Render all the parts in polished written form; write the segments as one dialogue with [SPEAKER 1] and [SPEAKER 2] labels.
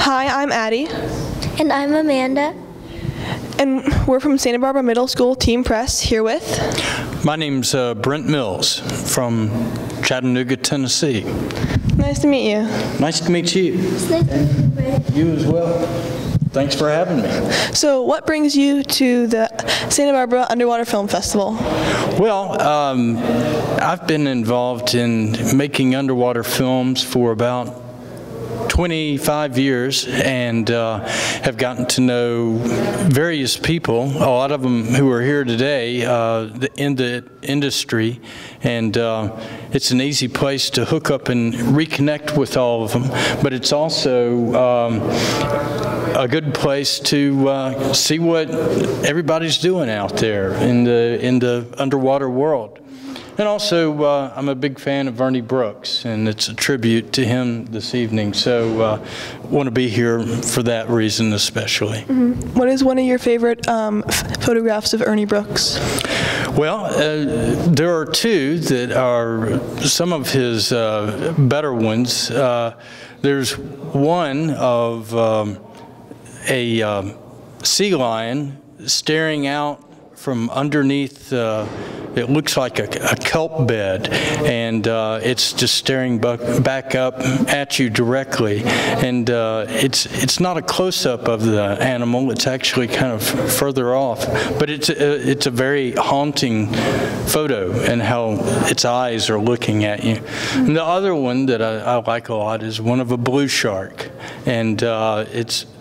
[SPEAKER 1] Hi, I'm Addie.
[SPEAKER 2] And I'm Amanda.
[SPEAKER 1] And we're from Santa Barbara Middle School Team Press, here with...
[SPEAKER 3] My name's Brent Mills from Chattanooga, Tennessee.
[SPEAKER 1] Nice to meet you.
[SPEAKER 3] Nice to meet you.
[SPEAKER 2] It's nice to meet you, Brent.
[SPEAKER 3] You as well. Thanks for having me.
[SPEAKER 1] So what brings you to the Santa Barbara Underwater Film Festival?
[SPEAKER 3] Well, I've been involved in making underwater films for about 25 years and have gotten to know various people, a lot of them who are here today in the industry, and it's an easy place to hook up and reconnect with all of them, but it's also a good place to see what everybody's doing out there in the underwater world. And also, I'm a big fan of Ernie Brooks, and it's a tribute to him this evening, so want to be here for that reason especially.
[SPEAKER 1] Mm-hmm. What is one of your favorite photographs of Ernie Brooks?
[SPEAKER 3] Well, there are two that are some of his better ones. There's one of a sea lion staring out from underneath, it looks like a kelp bed, and it's just staring back up at you directly. And it's not a close-up of the animal, it's actually kind of further off, but it's a very haunting photo and how its eyes are looking at you. And the other one that I like a lot is one of a blue shark, and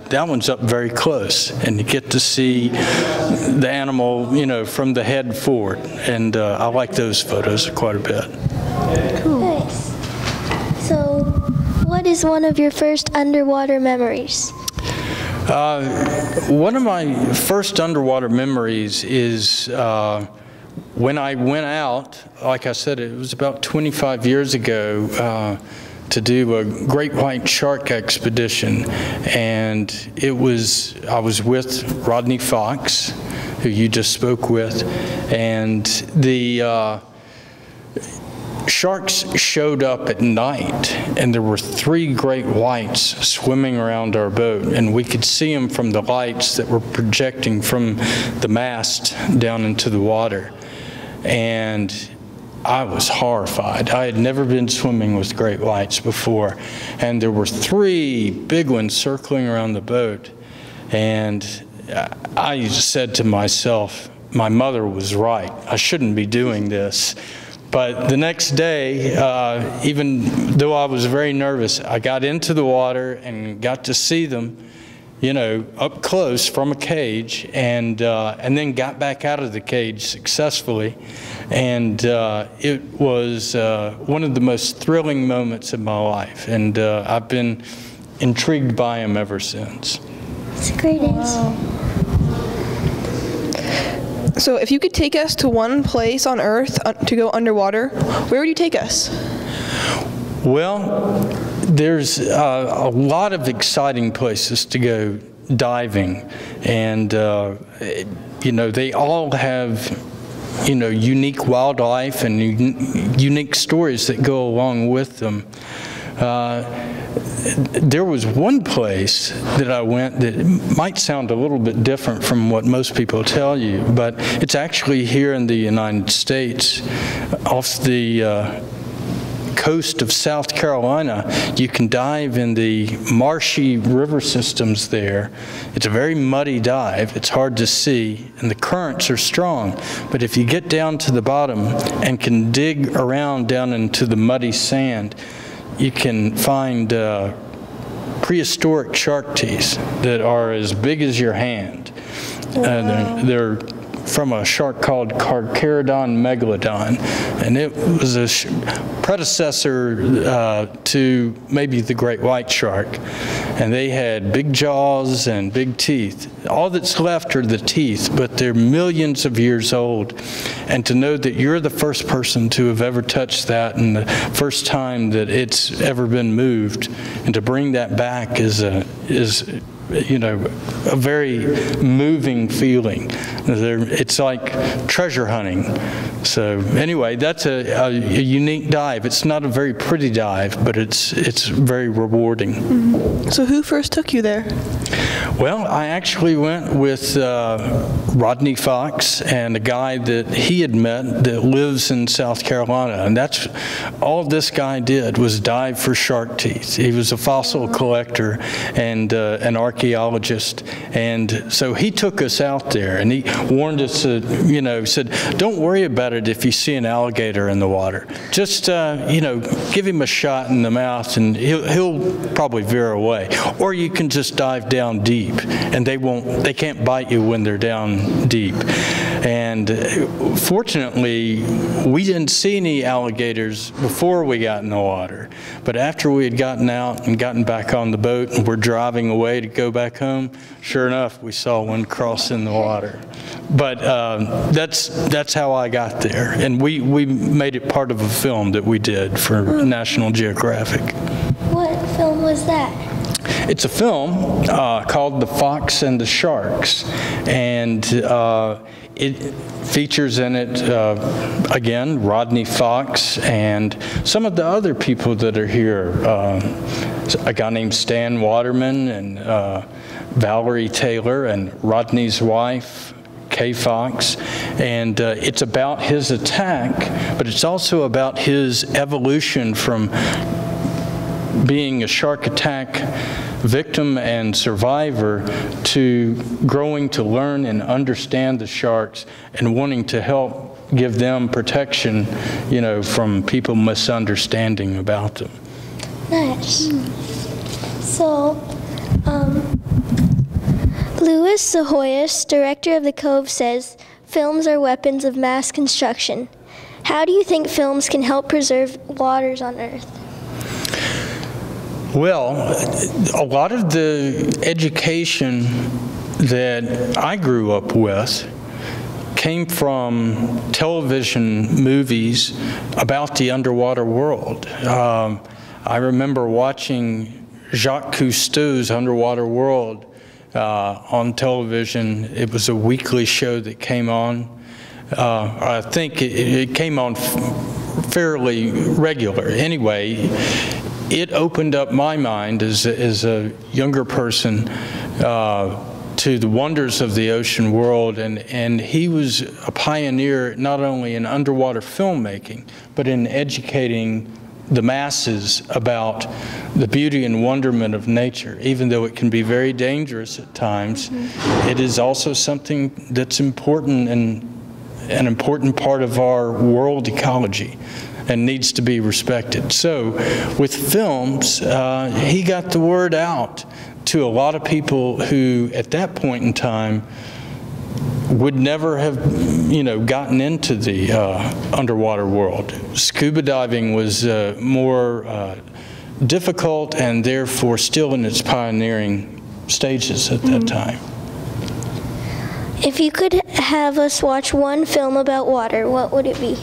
[SPEAKER 3] that one's up very close, and you get to see the animal, you know, from the head forward, and I like those photos quite a bit.
[SPEAKER 2] Cool. Nice. So, what is one of your first underwater memories?
[SPEAKER 3] One of my first underwater memories is when I went out, like I said, it was about 25 years ago, to do a great white shark expedition, and I was with Rodney Fox, who you just spoke with, and the sharks showed up at night, and there were 3 great whites swimming around our boat, and we could see them from the lights that were projecting from the mast down into the water. And I was horrified. I had never been swimming with great whites before, and there were 3 big ones circling around the boat, and I said to myself, my mother was right. I shouldn't be doing this. But the next day, even though I was very nervous, I got into the water and got to see them, you know, up close from a cage, and then got back out of the cage successfully. And it was one of the most thrilling moments of my life, and I've been intrigued by him ever since.
[SPEAKER 2] It's a great answer.
[SPEAKER 1] So if you could take us to one place on Earth to go underwater, where would you take us?
[SPEAKER 3] Well, there's a lot of exciting places to go diving, and you know, they all have, you know, unique wildlife and unique stories that go along with them. There was one place that I went that might sound a little bit different from what most people tell you, but it's actually here in the United States, off the coast of South Carolina. You can dive in the marshy river systems there. It's a very muddy dive. It's hard to see, and the currents are strong. But if you get down to the bottom and can dig around down into the muddy sand, you can find prehistoric shark teeth that are as big as your hand. They're from a shark called Carcharodon megalodon, and it was a predecessor to maybe the great white shark, and they had big jaws and big teeth. All that's left are the teeth, but they're millions of years old, and to know that you're the first person to have ever touched that and the first time that it's ever been moved, and to bring that back is you know, a very moving feeling. It's like treasure hunting. So anyway, that's a unique dive. It's not a very pretty dive, but it's very rewarding.
[SPEAKER 1] Mm-hmm. So who first took you there?
[SPEAKER 3] Well, I actually went with Rodney Fox and a guy that he had met that lives in South Carolina, and that's all this guy did was dive for shark teeth. He was a fossil collector and an archaeologist, and so he took us out there, and he warned us, you know, said, don't worry about it if you see an alligator in the water. Just, you know, give him a shot in the mouth, and he'll probably veer away. Or you can just dive down deep, and they can't bite you when they're down deep. And fortunately, we didn't see any alligators before we got in the water. But after we had gotten out and gotten back on the boat and we're driving away to go back home, sure enough, we saw one cross in the water. But that's how I got there. And we made it part of a film that we did for National Geographic.
[SPEAKER 2] What film was that?
[SPEAKER 3] It's a film called The Fox and the Sharks, and it features in it, again, Rodney Fox and some of the other people that are here. A guy named Stan Waterman and Valerie Taylor and Rodney's wife, Kay Fox, and it's about his attack, but it's also about his evolution from being a shark attack victim and survivor to growing to learn and understand the sharks and wanting to help give them protection, you know, from people misunderstanding about them.
[SPEAKER 2] Nice. So, Louis Sahoyas, director of the Cove, says films are weapons of mass construction. How do you think films can help preserve waters on Earth?
[SPEAKER 3] Well, a lot of the education that I grew up with came from television movies about the underwater world. I remember watching Jacques Cousteau's Underwater World on television. It was a weekly show that came on. I think it came on fairly regular. Anyway, it opened up my mind as a younger person to the wonders of the ocean world, and he was a pioneer not only in underwater filmmaking, but in educating the masses about the beauty and wonderment of nature. Even though it can be very dangerous at times, it is also something that's important and an important part of our world ecology and needs to be respected. So with films, he got the word out to a lot of people who at that point in time would never have, you know, gotten into the underwater world. Scuba diving was more difficult and therefore still in its pioneering stages at that time.
[SPEAKER 2] If you could have us watch one film about water, what would it be?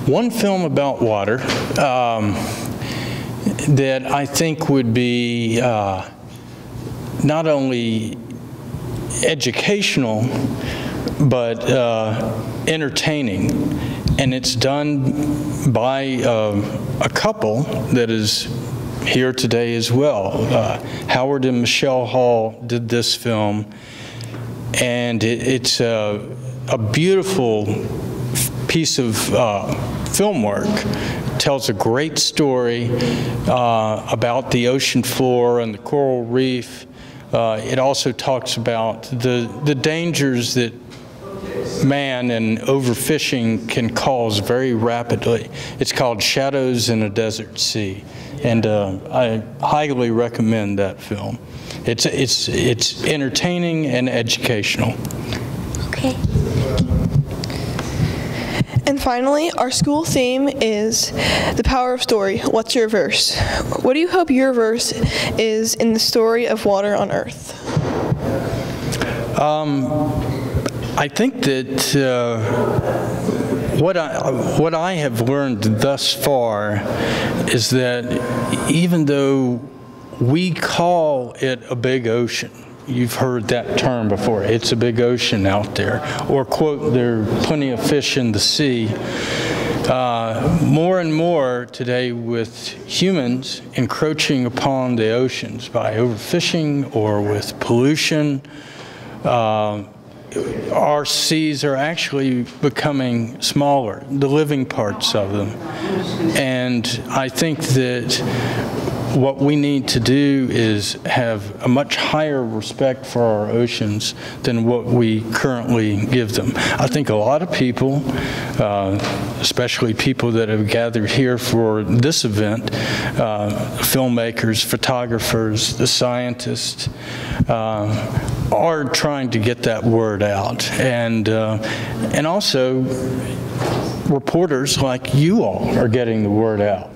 [SPEAKER 3] One film about water that I think would be not only educational, but entertaining. And it's done by a couple that is here today as well. Howard and Michelle Hall did this film, and it's a beautiful piece of film work. It tells a great story about the ocean floor and the coral reef. It also talks about the dangers that man and overfishing can cause very rapidly. It's called Shadows in a Desert Sea, and I highly recommend that film. It's entertaining and educational.
[SPEAKER 2] Okay.
[SPEAKER 1] And finally, our school theme is the power of story. What's your verse? What do you hope your verse is in the story of water on Earth?
[SPEAKER 3] I think that what I have learned thus far is that even though we call it a big ocean. You've heard that term before. It's a big ocean out there. Or, quote, there are plenty of fish in the sea. More and more today with humans encroaching upon the oceans by overfishing or with pollution, our seas are actually becoming smaller, the living parts of them. And I think that what we need to do is have a much higher respect for our oceans than what we currently give them. I think a lot of people, especially people that have gathered here for this event, filmmakers, photographers, the scientists, are trying to get that word out. And also, reporters like you all are getting the word out.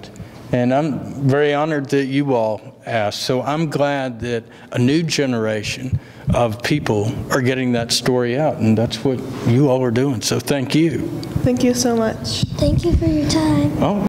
[SPEAKER 3] And I'm very honored that you all asked. So I'm glad that a new generation of people are getting that story out, and that's what you all are doing. So thank you.
[SPEAKER 1] Thank you so much.
[SPEAKER 2] Thank you for your time.
[SPEAKER 3] Oh.